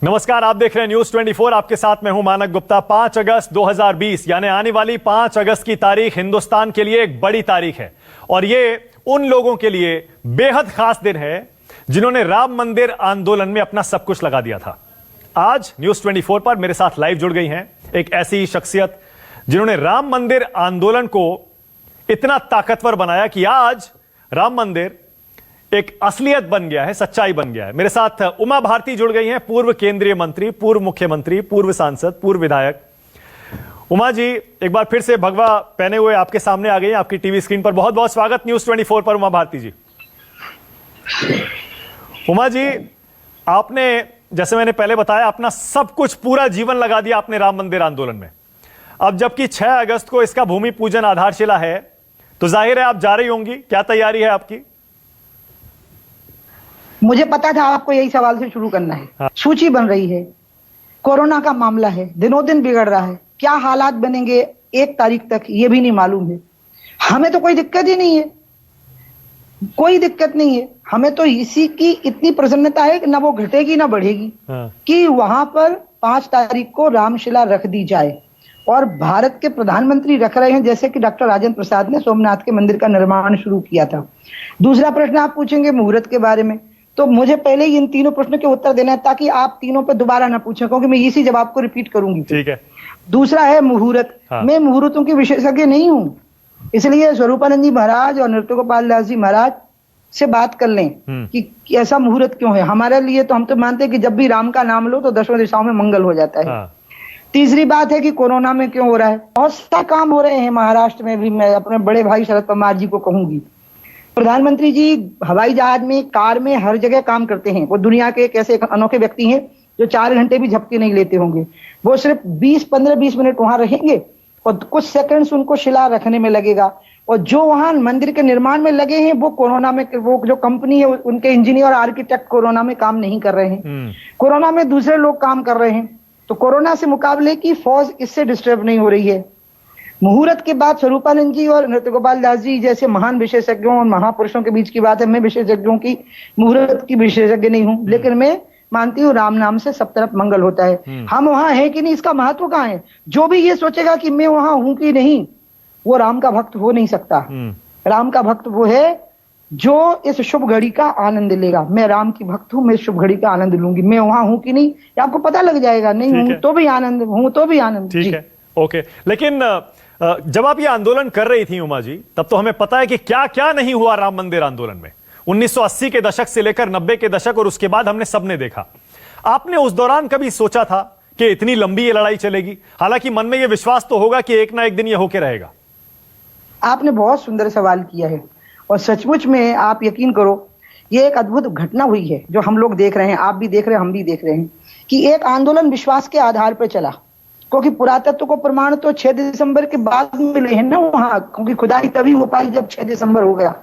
नमस्कार, आप देख रहे हैं न्यूज 24। आपके साथ मैं हूं मानक गुप्ता। 5 अगस्त 2020 यानी आने वाली 5 अगस्त की तारीख हिंदुस्तान के लिए एक बड़ी तारीख है और ये उन लोगों के लिए बेहद खास दिन है जिन्होंने राम मंदिर आंदोलन में अपना सब कुछ लगा दिया था। आज न्यूज 24 पर मेरे साथ लाइव जुड़ गई हैं एक ऐसी शख्सियत जिन्होंने राम मंदिर आंदोलन को इतना ताकतवर बनाया कि आज राम मंदिर एक असलियत बन गया है, सच्चाई बन गया है। मेरे साथ उमा भारती जुड़ गई हैं, पूर्व केंद्रीय मंत्री, पूर्व मुख्यमंत्री, पूर्व सांसद, पूर्व विधायक। उमा जी, एक बार फिर से भगवा पहने हुए आपके सामने आ गई हैं, आपकी टीवी स्क्रीन पर। बहुत बहुत स्वागत न्यूज 24 पर उमा भारती जी। उमा जी, आपने, जैसे मैंने पहले बताया, अपना सब कुछ, पूरा जीवन लगा दिया आपने राम मंदिर आंदोलन में। अब जबकि 6 अगस्त को इसका भूमि पूजन आधारशिला है, तो जाहिर है आप जा रही होंगी। क्या तैयारी है आपकी? मुझे पता था आपको यही सवाल से शुरू करना है। हाँ। सूची बन रही है, कोरोना का मामला है, दिनों दिन बिगड़ रहा है। क्या हालात बनेंगे 1 तारीख तक ये भी नहीं मालूम है। हमें तो कोई दिक्कत ही नहीं है, कोई दिक्कत नहीं है। हमें तो इसी की इतनी प्रसन्नता है कि ना वो घटेगी ना बढ़ेगी। हाँ। कि वहां पर 5 तारीख को रामशिला रख दी जाए और भारत के प्रधानमंत्री रख रहे हैं, जैसे कि डॉक्टर राजेंद्र प्रसाद ने सोमनाथ के मंदिर का निर्माण शुरू किया था। दूसरा प्रश्न आप पूछेंगे मुहूर्त के बारे में, तो मुझे पहले ही इन तीनों प्रश्नों के उत्तर देना है ताकि आप तीनों पे दोबारा ना पूछें, क्योंकि मैं इसी जवाब को रिपीट करूंगी। ठीक है। दूसरा है मुहूर्त। हाँ। मैं मुहूर्तों की विशेषज्ञ नहीं हूं, इसलिए स्वरूपानंद जी महाराज और नृत्य गोपाल दास जी महाराज से बात कर लें कि ऐसा मुहूर्त क्यों है। हमारे लिए तो, हम तो मानते हैं कि जब भी राम का नाम लो तो 10 दिशाओं में मंगल हो जाता है। हाँ। तीसरी बात है कि कोरोना में क्यों हो रहा है। बहुत सा काम हो रहे हैं महाराष्ट्र में भी। मैं अपने बड़े भाई शरद पवार जी को कहूंगी, प्रधानमंत्री जी हवाई जहाज में, कार में, हर जगह काम करते हैं। वो दुनिया के एक ऐसे अनोखे व्यक्ति हैं जो 4 घंटे भी झपकी नहीं लेते होंगे। वो सिर्फ 15-20 मिनट वहां रहेंगे और कुछ सेकंड्स उनको शिला रखने में लगेगा। और जो वहां मंदिर के निर्माण में लगे हैं, वो कोरोना में, वो जो कंपनी है उनके इंजीनियर और आर्किटेक्ट कोरोना में काम नहीं कर रहे हैं। कोरोना में दूसरे लोग काम कर रहे हैं। तो कोरोना से मुकाबले की फौज इससे डिस्टर्ब नहीं हो रही है। मुहूर्त के बाद स्वरूपानंद जी और नृत्य गोपाल दास जी जैसे महान विशेषज्ञों और महापुरुषों के बीच की बात है। मैं विशेषज्ञों की, मुहूर्त की विशेषज्ञ नहीं हूं, लेकिन मैं मानती हूँ राम नाम से सब तरफ मंगल होता है। हम वहां हैं कि नहीं, इसका महत्व कहाँ है। जो भी ये सोचेगा कि मैं वहां हूं कि नहीं, वो राम का भक्त हो नहीं सकता। राम का भक्त वो है जो इस शुभ घड़ी का आनंद लेगा। मैं राम की भक्त हूं, मैं शुभ घड़ी का आनंद लूंगी। मैं वहां हूं कि नहीं, आपको पता लग जाएगा। नहीं हूं तो भी आनंद, हूं तो भी आनंद। ठीक है, ओके। लेकिन जब आप ये आंदोलन कर रही थी उमा जी, तब तो हमें पता है कि क्या क्या नहीं हुआ राम मंदिर आंदोलन में। 1980 के दशक से लेकर 90 के दशक और उसके बाद हमने सबने देखा। आपने उस दौरान कभी सोचा था कि इतनी लंबी ये लड़ाई चलेगी? हालांकि मन में ये विश्वास तो होगा कि एक ना एक दिन ये होके रहेगा। आपने बहुत सुंदर सवाल किया है और सचमुच में आप यकीन करो, ये एक अद्भुत घटना हुई है जो हम लोग देख रहे हैं, आप भी देख रहे हैं, हम भी देख रहे हैं, कि एक आंदोलन विश्वास के आधार पर चला। क्योंकि पुरातत्व को प्रमाण तो 6 दिसंबर के बाद मिले हैं ना वहां, क्योंकि खुदाई तभी हो पाई जब 6 दिसंबर हो गया।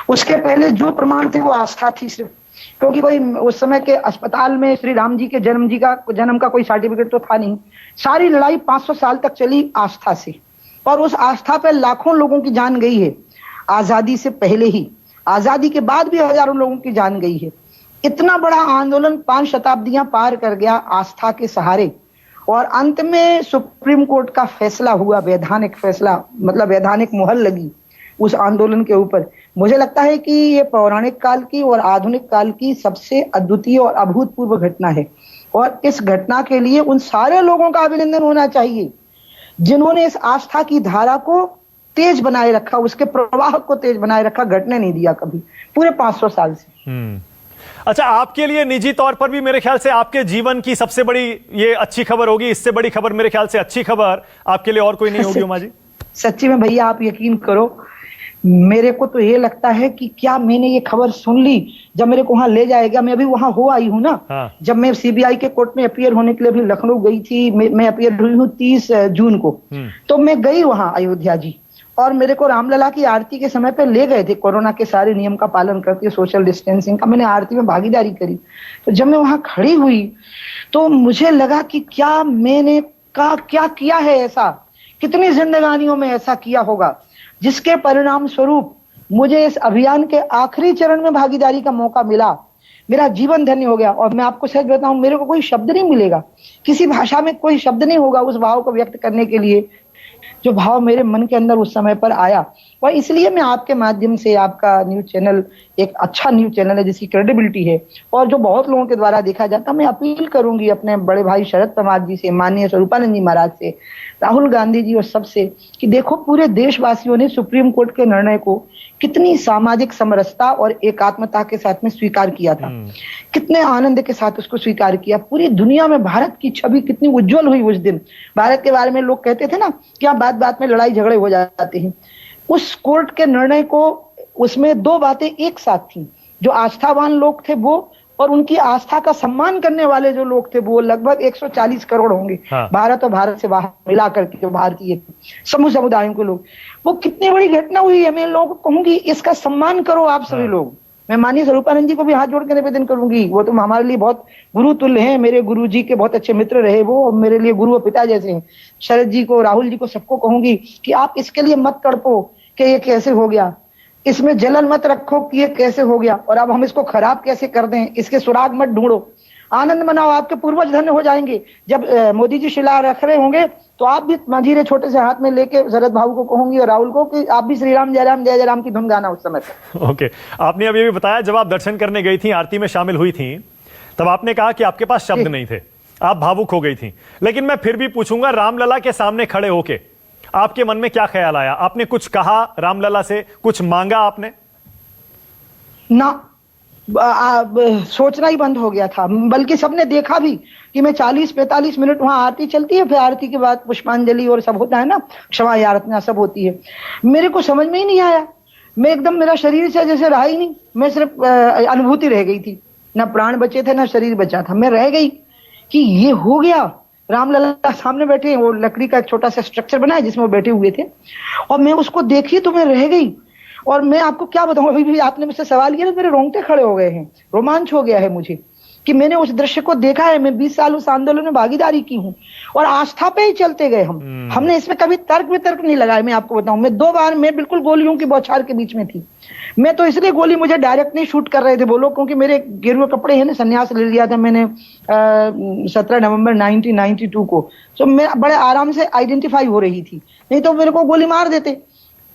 उसके पहले जो प्रमाण थे वो आस्था थी सिर्फ, क्योंकि कोई उस समय के अस्पताल में श्री राम जी के जन्म का कोई सर्टिफिकेट तो था नहीं। सारी लड़ाई 500 साल तक चली आस्था से, और उस आस्था पर लाखों लोगों की जान गई है। आजादी से पहले ही, आजादी के बाद भी हजारों लोगों की जान गई है। इतना बड़ा आंदोलन 5 शताब्दियां पार कर गया आस्था के सहारे, और अंत में सुप्रीम कोर्ट का फैसला हुआ, वैधानिक फैसला, मतलब वैधानिक मुहर लगी उस आंदोलन के ऊपर। मुझे लगता है कि ये पौराणिक काल की और आधुनिक काल की सबसे अद्वितीय और अभूतपूर्व घटना है। और इस घटना के लिए उन सारे लोगों का अभिनंदन होना चाहिए जिन्होंने इस आस्था की धारा को तेज बनाए रखा, उसके प्रवाह को तेज बनाए रखा, घटने नहीं दिया कभी पूरे 500 साल से। अच्छा, आपके लिए निजी तौर पर भी मेरे ख्याल से आपके जीवन की सबसे बड़ी ये अच्छी खबर होगी। इससे बड़ी खबर, मेरे ख्याल से अच्छी खबर आपके लिए और कोई नहीं होगी उमा जी। सच्ची में भैया आप यकीन करो, मेरे को तो ये लगता है कि क्या मैंने ये खबर सुन ली जब मेरे को वहां ले जाएगा। मैं अभी वहां हो आई हूं ना। हाँ। जब मैं सीबीआई के कोर्ट में अपीयर होने के लिए अभी लखनऊ गई थी, मैं अपीयर हुई हूँ 30 जून को। तो मैं गई वहां अयोध्या जी, और मेरे को रामलला की आरती के समय पे ले गए थे। कोरोना के सारे नियम का पालन करते हुए, सोशल डिस्टेंसिंग का, मैंने आरती में भागीदारी करी। तो जब मैं वहां खड़ी हुई तो मुझे लगा कि क्या मैंने क्या किया है ऐसा, कितनी जिंदगानियों में ऐसा किया होगा जिसके परिणाम स्वरूप मुझे इस अभियान के आखिरी चरण में भागीदारी का मौका मिला। मेरा जीवन धन्य हो गया। और मैं आपको सच बताऊं, मेरे को कोई शब्द नहीं मिलेगा, किसी भाषा में कोई शब्द नहीं होगा उस भाव को व्यक्त करने के लिए जो भाव मेरे मन के अंदर उस समय पर आया। और इसलिए मैं आपके माध्यम से, आपका न्यूज चैनल एक अच्छा न्यूज चैनल है जिसकी क्रेडिबिलिटी है और जो बहुत लोगों के द्वारा देखा जाता, मैं अपील करूंगी अपने बड़े भाई शरद पवार जी से, माननीय स्वरूपानंद जी महाराज से, राहुल गांधी जी और सबसे, कि देखो पूरे देशवासियों ने सुप्रीम कोर्ट के निर्णय को कितनी सामाजिक समरसता और एकात्मता के साथ में स्वीकार किया था, कितने आनंद के साथ उसको स्वीकार किया। पूरी दुनिया में भारत की छवि कितनी उज्जवल हुई उस दिन। भारत के बारे में लोग कहते थे ना कि यहाँ बात बात में लड़ाई झगड़े हो जाते हैं, उस कोर्ट के निर्णय को, उसमें दो बातें एक साथ थी। जो आस्थावान लोग थे वो, और उनकी आस्था का सम्मान करने वाले जो लोग थे वो लगभग 140 करोड़ होंगे। हाँ। भारत और भारत से बाहर मिलाकर के जो भारतीय समूह समुदायों के लोग, वो कितनी बड़ी घटना हुई है। मैं लोगों को कहूंगी इसका सम्मान करो आप सभी लोग। मैं माननीय स्वरूपानंद जी को भी हाथ जोड़ के निवेदन करूंगी, वो तो हमारे लिए बहुत गुरु तुल्य हैं, मेरे गुरु जी के बहुत अच्छे मित्र रहे वो, और मेरे लिए गुरु और पिता जैसे हैं। शरद जी को, राहुल जी को, सबको कहूंगी कि आप इसके लिए मत तड़पो कि ये कैसे हो गया, इसमें जलन मत रखो कि ये कैसे हो गया और अब हम इसको खराब कैसे कर दें, इसके सुराग मत ढूंढो, आनंद मनाओ, आपके पूर्वज धन्य हो जाएंगे। जब मोदी जी शिला रख रहे होंगे तो आप भी मंजीरे छोटे से हाथ में लेके शरद भाऊ को कहूंगी और राहुल को कि आप भी श्री राम जय राम जय जय राम की धुन गाना उस समय पर। ओके, आपने अभी भी बताया जब आप दर्शन करने गई थी, आरती में शामिल हुई थी, तब आपने कहा कि आपके पास शब्द नहीं थे, आप भावुक हो गई थी। लेकिन मैं फिर भी पूछूंगा, रामलला के सामने खड़े होके आपके मन में क्या ख्याल आया? आपने कुछ कहा रामलला से, कुछ मांगा आपने? ना, सोचना ही बंद हो गया था। बल्कि सबने देखा भी कि मैं 40-45 मिनट वहां आरती चलती है, फिर आरती के बाद पुष्पांजलि और सब होता है ना, क्षमा याचना सब होती है। मेरे को समझ में ही नहीं आया, मैं एकदम, मेरा शरीर से जैसे रहा ही नहीं, मैं सिर्फ अनुभूति रह गई थी, ना प्राण बचे थे ना शरीर बचा था। मैं रह गई कि ये हो गया। रामलला सामने बैठे, वो लकड़ी का एक छोटा सा स्ट्रक्चर बना है जिसमें वो बैठे हुए थे, और मैं उसको देखी तो मैं रह गई। और मैं आपको क्या बताऊं, अभी भी आपने मुझसे सवाल किया तो मेरे रोंगटे खड़े हो गए हैं, रोमांच हो गया है मुझे कि मैंने उस दृश्य को देखा है। मैं 20 साल उस आंदोलन में भागीदारी की हूं और आस्था पे ही चलते गए हम। हमने इसमें कभी तर्क वितर्क नहीं लगाया। मैं आपको बताऊं, मैं 2 बार मैं बिल्कुल गोलियों की बौछार के बीच में थी। मैं तो इसलिए गोली मुझे डायरेक्ट नहीं शूट कर रहे थे वो लोग, क्योंकि मेरे गेरुए कपड़े हैं ना, संन्यास ले लिया था मैंने 17 नवंबर 1992 को, तो मैं बड़े आराम से आइडेंटिफाई हो रही थी, नहीं तो मेरे को गोली मार देते।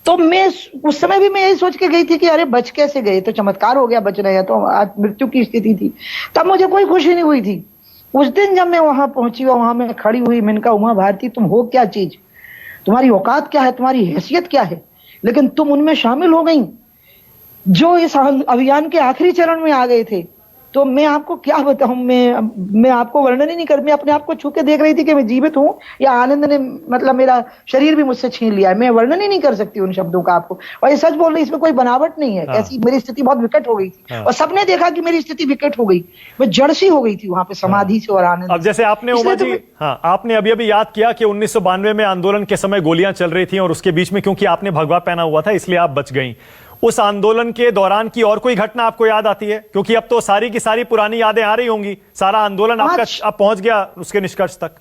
तो मैं उस समय भी मैं यही सोच के गई थी कि अरे बच कैसे गए, तो चमत्कार हो गया, बच रहे हैं, तो आज मृत्यु की स्थिति थी। तब मुझे कोई खुशी नहीं हुई थी। उस दिन जब मैं वहां पहुंची और वहां मैं खड़ी हुई, मैंने कहा उमा भारती तुम हो क्या चीज, तुम्हारी औकात क्या है, तुम्हारी हैसियत क्या है, लेकिन तुम उनमें शामिल हो गई जो इस अभियान के आखिरी चरण में आ गए थे। तो मैं आपको क्या बताऊं, मैं आपको वर्णन ही नहीं कर, मैं अपने आप को छू के देख रही थी कि मैं जीवित हूं या आनंद ने, मतलब मेरा शरीर भी मुझसे छीन लिया है। मैं वर्णन ही नहीं कर सकती उन शब्दों का आपको, और ये सच बोल रही, इसमें कोई बनावट नहीं है। ऐसी मेरी स्थिति बहुत विकट हो गई थी और सबने देखा कि मेरी स्थिति विकट हो गई, मैं जड़ सी हो गई थी वहां पे समाधि से और आनंद। अब जैसे आपने उमा जी, हाँ, आपने अभी अभी याद किया कि 1992 में आंदोलन के समय गोलियां चल रही थी और उसके बीच में क्योंकि आपने भगवा पहना हुआ था इसलिए आप बच गई। उस आंदोलन के दौरान की और कोई घटना आपको याद आती है? क्योंकि अब तो सारी की सारी पुरानी यादें आ रही होंगी, सारा आंदोलन आपका अब पहुंच गया उसके निष्कर्ष तक।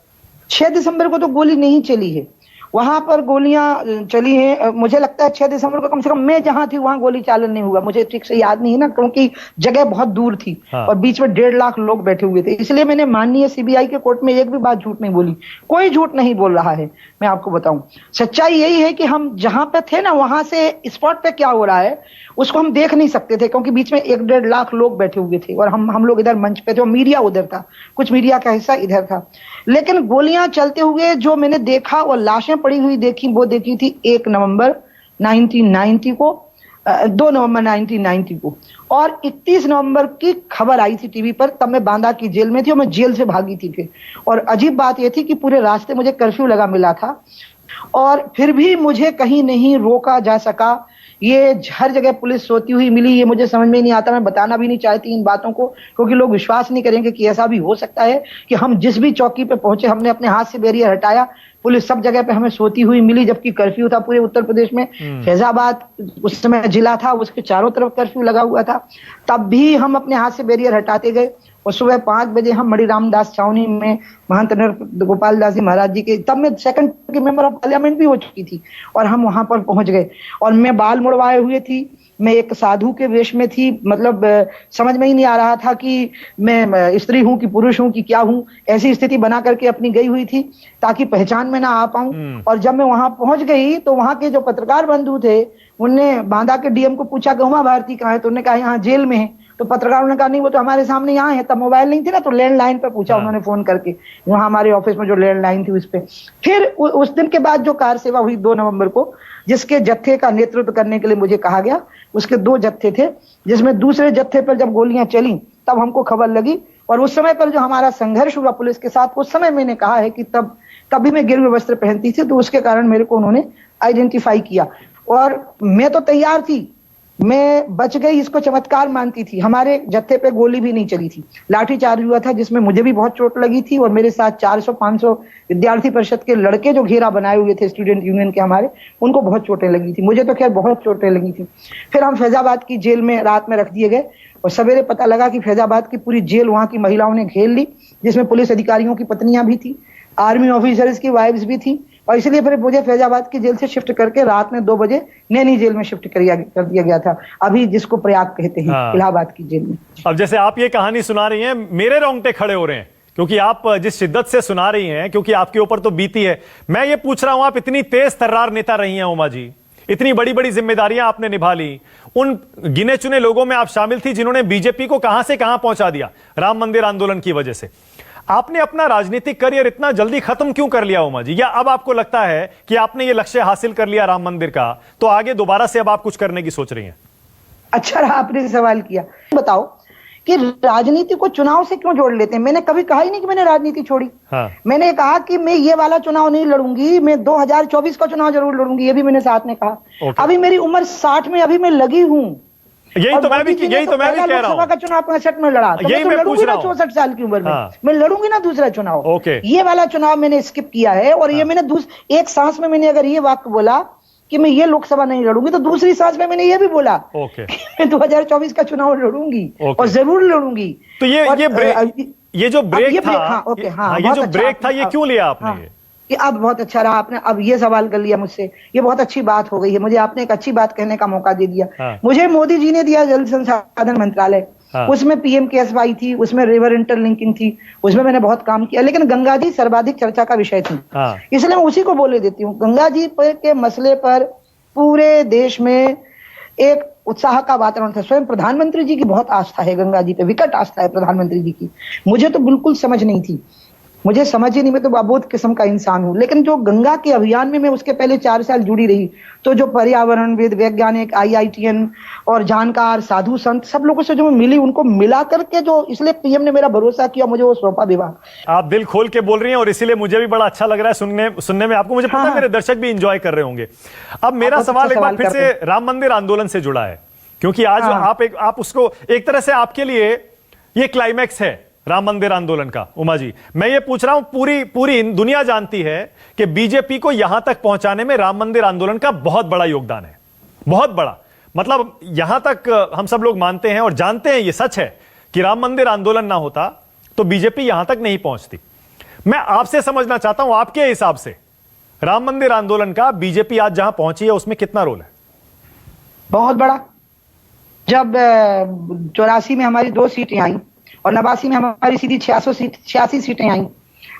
6 दिसंबर को तो गोली नहीं चली है, वहां पर गोलियां चली हैं। मुझे लगता है 6 दिसंबर को कम से कम मैं जहां थी वहां गोली चालन नहीं हुआ, मुझे ठीक से याद नहीं है ना, क्योंकि जगह बहुत दूर थी। हाँ। और बीच में 1.5 लाख लोग बैठे हुए थे, इसलिए मैंने माननीय सीबीआई के कोर्ट में एक भी बात झूठ नहीं बोली। कोई झूठ नहीं बोल रहा है। मैं आपको बताऊं, सच्चाई यही है कि हम जहां पे थे ना, वहां से स्पॉट पे क्या हो रहा है उसको हम देख नहीं सकते थे, क्योंकि बीच में 1-1.5 लाख लोग बैठे हुए थे और हम लोग इधर मंच पे थे और मीडिया उधर था, कुछ मीडिया का हिस्सा इधर था। लेकिन गोलियां चलते हुए जो मैंने देखा और लाशें पड़ी हुई देखी, वो देखी थी 1 नवंबर 1990 को, 2 नवंबर 1990 को, और 31 नवंबर की खबर आई थी टीवी पर। तब मैं बांदा की जेल में थी और मैं जेल से भागी थी फिर। और अजीब बात यह थी कि पूरे रास्ते मुझे कर्फ्यू लगा मिला था और फिर भी मुझे कहीं नहीं रोका जा सका। ये हर जगह पुलिस सोती हुई मिली, ये मुझे समझ में नहीं आता। मैं बताना भी नहीं चाहती इन बातों को, क्योंकि लोग विश्वास नहीं करेंगे कि ऐसा भी हो सकता है कि हम जिस भी चौकी पे पहुंचे हमने अपने हाथ से बैरियर हटाया, पुलिस सब जगह पे हमें सोती हुई मिली, जबकि कर्फ्यू था पूरे उत्तर प्रदेश में। फैजाबाद उस समय जिला था, उसके चारों तरफ कर्फ्यू लगा हुआ था, तब भी हम अपने हाथ से बैरियर हटाते गए। और सुबह 5 बजे हम मणि रामदास छावनी में महंत गोपाल दास जी महाराज जी के, तब मैं सेकंड के मेंबर ऑफ पार्लियामेंट भी हो चुकी थी, और हम वहां पर पहुंच गए। और मैं बाल मुड़वाए हुए थी, मैं एक साधु के वेश में थी, मतलब समझ में ही नहीं आ रहा था कि मैं स्त्री हूं कि पुरुष हूं कि क्या हूं। ऐसी स्थिति बना करके अपनी गई हुई थी ताकि पहचान में ना आ पाऊं। और जब मैं वहां पहुंच गई तो वहां के जो पत्रकार बंधु थे उनने बांदा के डीएम को पूछा कि उमा भारती कहाँ है, तो उन्होंने कहा यहाँ जेल में है। तो पत्रकारों ने कहा नहीं वो तो हमारे सामने यहाँ है। तब मोबाइल नहीं थे ना, तो लैंडलाइन पे पूछा उन्होंने फोन करके, वहां हमारे ऑफिस में जो लैंडलाइन थी उस पे। फिर उस दिन के बाद जो कार सेवा हुई 2 नवंबर को, जिसके जत्थे का नेतृत्व करने के लिए मुझे कहा गया, उसके 2 जत्थे थे, जिसमें दूसरे जत्थे पर जब गोलियां चली तब हमको खबर लगी। और उस समय पर जो हमारा संघर्ष हुआ पुलिस के साथ, उस समय मैंने कहा है कि तभी मैं गिरवे वस्त्र पहनती थी, तो उसके कारण मेरे को उन्होंने आइडेंटिफाई किया। और मैं तो तैयार थी, मैं बच गई इसको चमत्कार मानती थी। हमारे जत्थे पे गोली भी नहीं चली थी, लाठीचार्ज हुआ था जिसमें मुझे भी बहुत चोट लगी थी और मेरे साथ 400-500 विद्यार्थी परिषद के लड़के जो घेरा बनाए हुए थे स्टूडेंट यूनियन के हमारे, उनको बहुत चोटें लगी थी। मुझे तो खैर बहुत चोटें लगी थी। फिर हम फैजाबाद की जेल में रात में रख दिए गए और सवेरे पता लगा कि फैजाबाद की पूरी जेल वहां की महिलाओं ने घेर ली, जिसमें पुलिस अधिकारियों की पत्नियां भी थी, आर्मी ऑफिसर्स की वाइफ्स भी थी। और इसलिए फिर मुझे फैजाबाद की जेल से शिफ्ट करके रात में 2 बजे नैनी जेल में शिफ्ट कर दिया गया था, अभी जिसको प्रयाग कहते हैं, इलाहाबाद की जेल में। अब जैसे आप ये कहानी सुना रही हैं, मेरे रोंगटे खड़े हो रहे हैं, क्योंकि आप जिस शिद्दत से सुना रही हैं, क्योंकि आपके ऊपर तो बीती है। मैं ये पूछ रहा हूं, आप इतनी तेज तर्रार नेता रही हैं उमा जी, इतनी बड़ी बड़ी जिम्मेदारियां आपने निभा ली, उन गिने चुने लोगों में आप शामिल थी जिन्होंने बीजेपी को कहां से कहां पहुंचा दिया राम मंदिर आंदोलन की वजह से। आपने अपना राजनीतिक करियर इतना जल्दी खत्म क्यों कर लिया उमा जी? या अब आपको लगता है कि आपने ये लक्ष्य हासिल कर लिया राम मंदिर का, तो आगे दोबारा से अब आप कुछ करने की सोच रही हैं? अच्छा रहा आपने सवाल किया। बताओ कि राजनीति को चुनाव से क्यों जोड़ लेते हैं? मैंने कभी कहा ही नहीं कि मैंने राजनीति छोड़ी। मैंने कहा कि मैं ये वाला चुनाव नहीं लड़ूंगी, मैं 2024 का चुनाव जरूर लड़ूंगी, ये भी मैंने साथ में कहा। अभी मेरी उम्र 60 में, अभी मैं लगी हूं। यही तो मैं भी कह रहा हूं। का चुनाव 65 में लड़ा, तो मैं तो लड़ूंगी ना 64 साल की उम्र में, मैं लड़ूंगी ना दूसरा चुनाव। ये वाला चुनाव मैंने स्किप किया है। और ये मैंने एक सांस में मैंने अगर ये वाक्य बोला कि मैं ये लोकसभा नहीं लड़ूंगी, तो दूसरी सांस में मैंने ये भी बोला कि मैं 2024 का चुनाव लड़ूंगी और जरूर लड़ूंगी। तो ये जो ब्रेक था, ये क्यों लिया आपने? कि अब बहुत अच्छा रहा आपने अब ये सवाल कर लिया मुझसे, ये बहुत अच्छी बात हो गई है, मुझे आपने एक अच्छी बात कहने का मौका दे दिया। मुझे मोदी जी ने दिया जल संसाधन मंत्रालय, उसमें पीएमकेएसवाई थी, उसमें रिवर इंटरलिंकिंग थी, उसमें मैंने बहुत काम किया। लेकिन गंगा जी सर्वाधिक चर्चा का विषय थी, इसलिए मैं उसी को बोले देती हूँ। गंगा जी के मसले पर पूरे देश में एक उत्साह का वातावरण था। स्वयं प्रधानमंत्री जी की बहुत आस्था है गंगा जी पे, विकट आस्था है प्रधानमंत्री जी की। मुझे तो बिल्कुल समझ नहीं थी, मुझे समझ ही नहीं, मैं तो अबोध किस्म का इंसान हूं। लेकिन जो गंगा के अभियान में मैं उसके पहले 4 साल जुड़ी रही, तो जो पर्यावरणविद, वैज्ञानिक, IITN और जानकार, साधु संत, सब लोगों से जो मैं मिली, उनको मिला करके जो, इसलिए पीएम ने मेरा भरोसा किया, मुझे वो सौंपा विभाग। आप दिल खोल के बोल रही हैं और इसीलिए मुझे भी बड़ा अच्छा लग रहा है सुनने में आपको। मुझे पता है मेरे दर्शक भी इंजॉय कर रहे होंगे। अब मेरा सवाल एक बार फिर से राम मंदिर आंदोलन से जुड़ा है, क्योंकि आज आप उसको एक तरह से, आपके लिए ये क्लाइमैक्स है राम मंदिर आंदोलन का। उमा जी, मैं ये पूछ रहा हूं, पूरी दुनिया जानती है कि बीजेपी को यहां तक पहुंचाने में राम मंदिर आंदोलन का बहुत बड़ा योगदान है, बहुत बड़ा। मतलब यहां तक हम सब लोग मानते हैं और जानते हैं, ये सच है कि राम मंदिर आंदोलन ना होता तो बीजेपी यहां तक नहीं पहुंचती। मैं आपसे समझना चाहता हूं, आपके हिसाब से राम मंदिर आंदोलन का बीजेपी आज जहां पहुंची है उसमें कितना रोल है? बहुत बड़ा। जब 84 में हमारी 2 सीटें आई और 89 में हमारी सीधी 86 सीटें आई,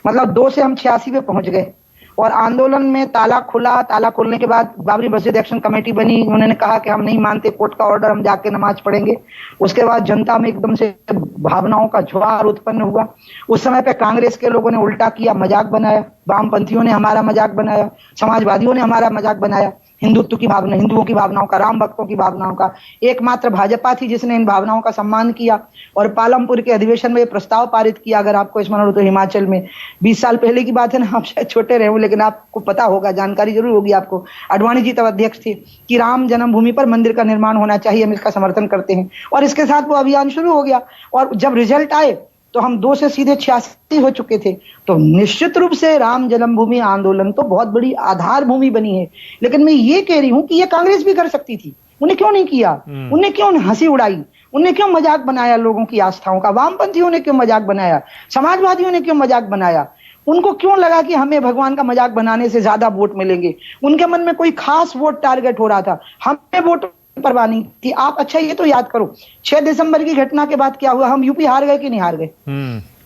मतलब 2 से हम 86 पे पहुंच गए। और आंदोलन में ताला खुला, ताला खोलने के बाद बाबरी मस्जिद एक्शन कमेटी बनी, उन्होंने कहा कि हम नहीं मानते कोर्ट का ऑर्डर, हम जाके नमाज पढ़ेंगे। उसके बाद जनता में एकदम से भावनाओं का ज्वार उत्पन्न हुआ। उस समय पे कांग्रेस के लोगों ने उल्टा किया, मजाक बनाया, वामपंथियों ने हमारा मजाक बनाया, समाजवादियों ने हमारा मजाक बनाया, हिंदुत्व की भावना, हिंदुओं की भावनाओं का, राम भक्तों की भावनाओं का। एकमात्र भाजपा थी जिसने इन भावनाओं का सम्मान किया और पालमपुर के अधिवेशन में प्रस्ताव पारित किया। अगर आपको स्मरण हो तो हिमाचल में 20 साल पहले की बात है ना, आप शायद छोटे रहे हो लेकिन आपको पता होगा, जानकारी जरूर होगी आपको। आडवाणी जी तब अध्यक्ष थे कि राम जन्मभूमि पर मंदिर का निर्माण होना चाहिए, हम इसका समर्थन करते हैं। और इसके साथ वो अभियान शुरू हो गया और जब रिजल्ट आए तो हम 2 से सीधे 86 हो चुके थे। तो निश्चित रूप से राम जन्मभूमि आंदोलन तो बहुत बड़ी आधार भूमि बनी है। लेकिन मैं ये कह रही हूं कि ये कांग्रेस भी कर सकती थी, उन्हें क्यों नहीं किया? उन्हें क्यों हंसी उड़ाई? उन्हें क्यों मजाक बनाया लोगों की आस्थाओं का? वामपंथियों ने क्यों मजाक बनाया? समाजवादियों ने क्यों मजाक बनाया? उनको क्यों लगा कि हमें भगवान का मजाक बनाने से ज्यादा वोट मिलेंगे? उनके मन में कोई खास वोट टारगेट हो रहा था, हमें वोट परवाह नहीं थी। आप अच्छा ये तो याद करो 6 दिसंबर की घटना के बाद क्या हुआ, हम यूपी हार गए कि नहीं हार गए?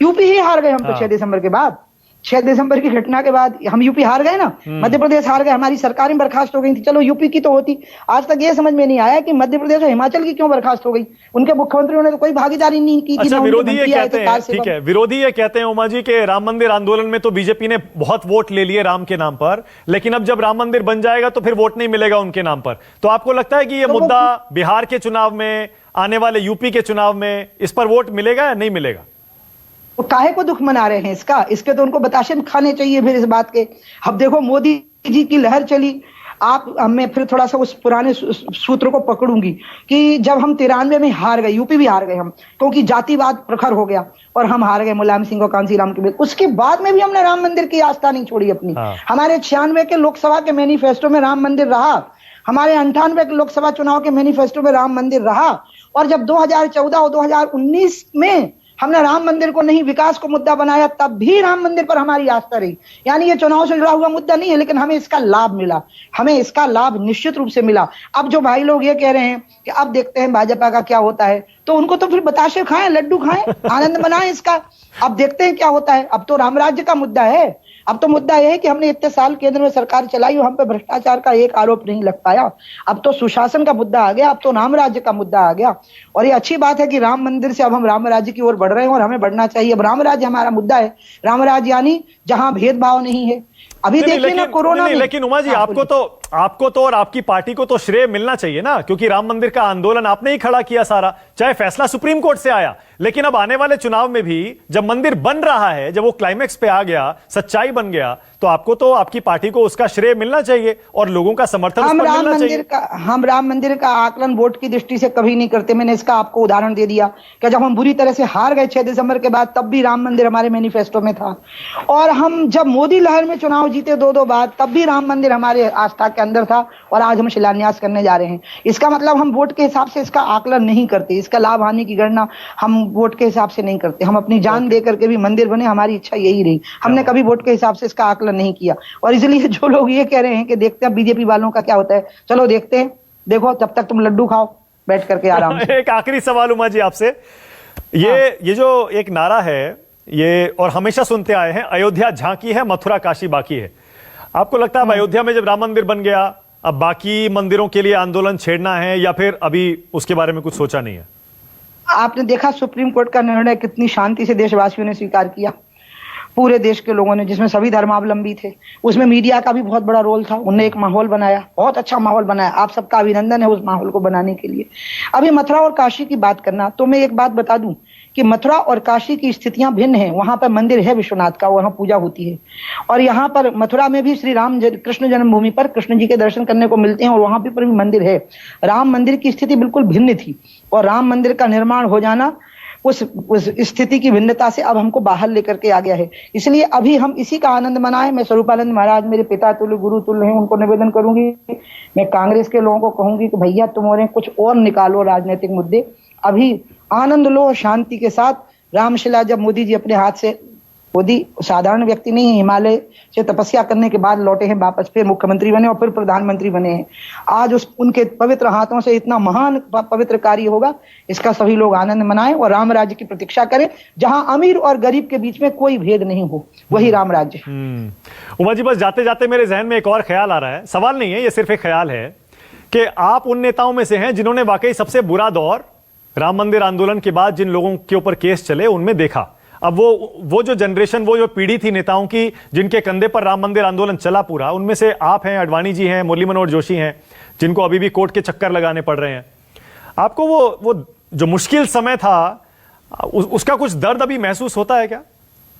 यूपी ही हार गए हम तो 6 दिसंबर के बाद। 6 दिसंबर की घटना के बाद हम यूपी हार गए ना, मध्य प्रदेश हार गए, हमारी सरकारें बर्खास्त हो गई थी। चलो यूपी की तो होती, आज तक ये समझ में नहीं आया कि मध्य प्रदेश और हिमाचल की क्यों बर्खास्त हो गई। उनके मुख्यमंत्रियों ने तो कोई भागीदारी नहीं की। अच्छा, विरोधी ये कहते हैं, ठीक है, विरोधी ये कहते हैं उमा जी के राम मंदिर आंदोलन में तो बीजेपी ने बहुत वोट ले लिए राम के नाम पर, लेकिन अब जब राम मंदिर बन जाएगा तो फिर वोट नहीं मिलेगा उनके नाम पर। तो आपको लगता है कि ये मुद्दा बिहार के चुनाव में, आने वाले यूपी के चुनाव में, इस पर वोट मिलेगा या नहीं मिलेगा? वो काहे को दुख मना रहे हैं इसके तो उनको बताशे खाने चाहिए फिर इस बात के। अब देखो मोदी जी की लहर चली, मैं फिर थोड़ा सा उस पुराने सूत्र को पकड़ूंगी कि जब हम 93 में हार गए, यूपी भी हार गए हम, क्योंकि जातिवाद प्रखर हो गया और हम हार गए मुलायम सिंह और कांसीराम के बीच। उसके बाद में भी हमने राम मंदिर की आस्था नहीं छोड़ी अपनी। हमारे 96 के लोकसभा के मैनिफेस्टो में राम मंदिर रहा, हमारे 98 के लोकसभा चुनाव के मैनिफेस्टो में राम मंदिर रहा, और जब 2014 और 2019 में हमने राम मंदिर को नहीं विकास को मुद्दा बनाया, तब भी राम मंदिर पर हमारी आस्था रही। यानी ये चुनाव से जुड़ा हुआ मुद्दा नहीं है, लेकिन हमें इसका लाभ मिला, हमें इसका लाभ निश्चित रूप से मिला। अब जो भाई लोग ये कह रहे हैं कि अब देखते हैं भाजपा का क्या होता है, तो उनको तो फिर बताशे खाएं, लड्डू खाएं, आनंद मनाएं इसका। अब देखते हैं क्या होता है। अब तो राम राज्य का मुद्दा है। अब तो मुद्दा यह है कि हमने इतने साल केंद्र में सरकार चलाई और हम पे भ्रष्टाचार का एक आरोप नहीं लग पाया। अब तो सुशासन का मुद्दा आ गया, अब तो राम राज्य का मुद्दा आ गया। और ये अच्छी बात है कि राम मंदिर से अब हम राम राज्य की ओर बढ़ रहे हैं और हमें बढ़ना चाहिए। अब राम राज्य हमारा मुद्दा है, राम राज्य यानी जहां भेदभाव नहीं है। अभी देखिए ना कोरोना में। लेकिन उमा जी, आपको तो और आपकी पार्टी को तो श्रेय मिलना चाहिए ना, क्योंकि राम मंदिर का आंदोलन आपने ही खड़ा किया सारा, चाहे फैसला सुप्रीम कोर्ट से आया। लेकिन अब आने वाले चुनाव में भी जब मंदिर बन रहा है, जब वो क्लाइमेक्स पे आ गया, सच्चाई बन गया, तो आपको तो आपकी पार्टी को उसका श्रेय मिलना चाहिए और लोगों का समर्थन उस पर मिलना चाहिए। हम राम मंदिर का आकलन वोट की दृष्टि से कभी नहीं करते। मैंने इसका आपको उदाहरण दे दिया कि जब हम बुरी तरह से हार गए 6 दिसंबर के बाद, तब भी राम मंदिर हमारे मैनिफेस्टो में था। और हम जब मोदी लहर में चुनाव जीते 2-2 बार, तब भी राम मंदिर हमारे आस्था के अंदर था और आज हम शिलान्यास करने जा रहे हैं। इसका मतलब हम वोट के हिसाब से इसका आकलन नहीं करते, इसका लाभ हानि की गणना हम वोट के हिसाब से नहीं करते। हम अपनी जान दे करके भी मंदिर बने, हमारी इच्छा यही रही। हमने कभी वोट के हिसाब से इसका आकलन नहीं किया। और इसलिए जो लोग ये कह रहे हैं कि देखते हैं बीजेपी वालों का क्या होता है, चलो देखते हैं। देखो तब तक तुम लड्डू खाओ बैठ करके आराम से। एक आखिरी सवाल उमा जी आपसे, ये जो एक नारा है ये, और हमेशा सुनते आए हैं, अयोध्या झांकी है, मथुरा काशी बाकी है। आपको लगता है अयोध्या में जब राम मंदिर बन गया, अब बाकी मंदिरों के लिए आंदोलन छेड़ना है, या फिर अभी उसके बारे में कुछ सोचा नहीं है? आपने देखा सुप्रीम कोर्ट का निर्णय कितनी शांति से देशवासियों ने स्वीकार किया, पूरे देश के लोगों ने, जिसमें सभी धर्मावलंबी थे। उसमें मीडिया का भी बहुत बड़ा रोल था, उनने एक माहौल बनाया, बहुत अच्छा माहौल बनाया। आप सबका अभिनंदन है उस माहौल को बनाने के लिए। अभी मथुरा और काशी की बात करना, तो मैं एक बात बता दूं कि मथुरा और काशी की स्थितियां भिन्न हैं। वहां पर मंदिर है विश्वनाथ का, वहां पूजा होती है, और यहाँ पर मथुरा में भी श्री राम कृष्ण जन्मभूमि पर कृष्ण जी के दर्शन करने को मिलते हैं, और वहां पर भी मंदिर है। राम मंदिर की स्थिति बिल्कुल भिन्न थी, और राम मंदिर का निर्माण हो जाना उस स्थिति की भिन्नता से अब हमको बाहर लेकर के आ गया है। इसलिए अभी हम इसी का आनंद मनाएं। मैं स्वरूपानंद महाराज मेरे पिता तुल्य गुरु तुल्य हैं, उनको निवेदन करूंगी। मैं कांग्रेस के लोगों को कहूंगी कि भैया तुम और कुछ और निकालो राजनीतिक मुद्दे, अभी आनंद लो शांति के साथ। रामशिला जब मोदी जी अपने हाथ से, मोदी साधारण व्यक्ति नहीं है, हिमालय से तपस्या करने के बाद लौटे हैं वापस, फिर मुख्यमंत्री बने और फिर प्रधानमंत्री बने हैं। आज उनके पवित्र हाथों से इतना महान पवित्र कार्य होगा, इसका सभी लोग आनंद मनाएं और राम राज्य की प्रतीक्षा करें, जहां अमीर और गरीब के बीच में कोई भेद नहीं हो, वही राम राज्य। उमा जी, बस जाते जाते मेरे जहन में एक और ख्याल आ रहा है, सवाल नहीं है, ये सिर्फ एक ख्याल है कि आप उन नेताओं में से हैं जिन्होंने वाकई सबसे बुरा दौर राम मंदिर आंदोलन के बाद जिन लोगों के ऊपर केस चले उनमें देखा। अब वो जो जनरेशन, वो जो पीढ़ी थी नेताओं की जिनके कंधे पर राम मंदिर आंदोलन चला पूरा, उनमें से आप हैं, अडवाणी जी हैं, मुरली मनोहर जोशी हैं, जिनको अभी भी कोर्ट के चक्कर लगाने पड़ रहे हैं। आपको वो जो मुश्किल समय था उसका कुछ दर्द अभी महसूस होता है क्या?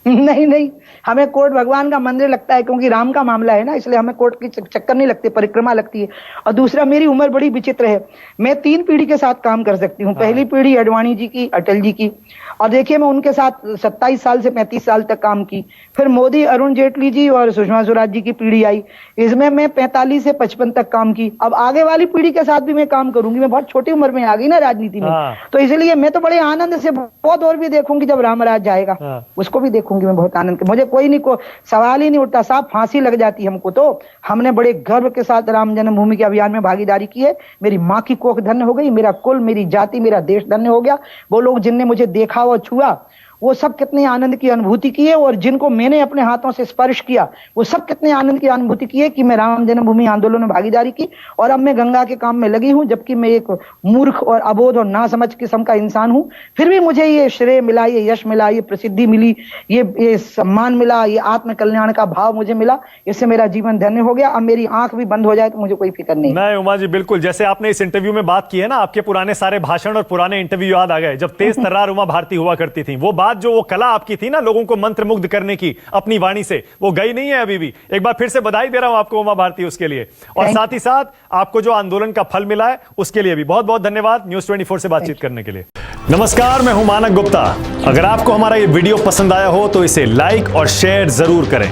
नहीं, हमें कोर्ट भगवान का मंदिर लगता है, क्योंकि राम का मामला है ना, इसलिए हमें कोर्ट की चक्कर नहीं लगती, परिक्रमा लगती है। और दूसरा, मेरी उम्र बड़ी विचित्र है, मैं 3 पीढ़ी के साथ काम कर सकती हूँ। पहली पीढ़ी अडवाणी जी की, अटल जी की, और देखिए मैं उनके साथ 27 साल से 35 साल तक काम की। फिर मोदी, अरुण जेटली जी और सुषमा स्वराज जी की पीढ़ी आई, इसमें मैं 45 से 55 तक काम की। अब आगे वाली पीढ़ी के साथ भी मैं काम करूंगी, मैं बहुत छोटी उम्र में आ गई ना राजनीति में। तो इसलिए मैं तो बड़े आनंद से बहुत और भी देखूंगी, जब रामराज जाएगा उसको भी देखूंगी मैं बहुत आनंद के। मुझे कोई नहीं, को सवाल ही नहीं उठता साहब, फांसी लग जाती हमको। तो हमने बड़े गर्व के साथ राम जन्मभूमि के अभियान में भागीदारी की है। मेरी माँ की कोख धन्य हो गई, मेरा कुल, मेरी जाति, मेरा देश धन्य हो गया। वो लोग जिनने मुझे देखा और छुआ वो सब कितने आनंद की अनुभूति की है, और जिनको मैंने अपने हाथों से स्पर्श किया वो सब कितने आनंद की अनुभूति की है कि मैं राम जन्मभूमि आंदोलन में भागीदारी की और अब मैं गंगा के काम में लगी हूं, जबकि मैं एक मूर्ख और अबोध और नासमझ किस्म का इंसान हूं। फिर भी मुझे ये श्रेय मिला, ये यश मिला, ये प्रसिद्धि मिली, ये सम्मान मिला, ये आत्म कल्याण का भाव मुझे मिला। इससे मेरा जीवन धन्य हो गया। अब मेरी आंख भी बंद हो जाए तो मुझे कोई फिक्र नहीं। उमा जी बिल्कुल, जैसे आपने इस इंटरव्यू में बात की है ना, आपके पुराने सारे भाषण और पुराने इंटरव्यू याद आ गए, जब तेज तर्रार उमा भारती हुआ करती थी। वो बात, जो वो कला की थी ना लोगों को मंत्रमुग्ध करने की अपनी वाणी से, वो गई नहीं है अभी भी। एक बार फिर से बधाई दे रहा हूं आपको उमा भारती उसके लिए, और साथ ही साथ आपको जो आंदोलन का फल मिला है उसके लिए भी बहुत बहुत धन्यवाद न्यूज़ 24 से बातचीत करने के लिए। नमस्कार, मैं हूं मानक गुप्ता। अगर आपको हमारा ये वीडियो पसंद आया हो तो इसे लाइक और शेयर जरूर करें,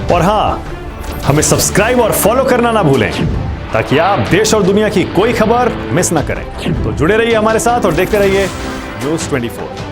और हां, हमें सब्सक्राइब और फॉलो करना ना भूलें ताकि आप देश और दुनिया की कोई खबर मिस ना करें। तो जुड़े रहिए हमारे साथ और देखते रहिए न्यूज़ 24।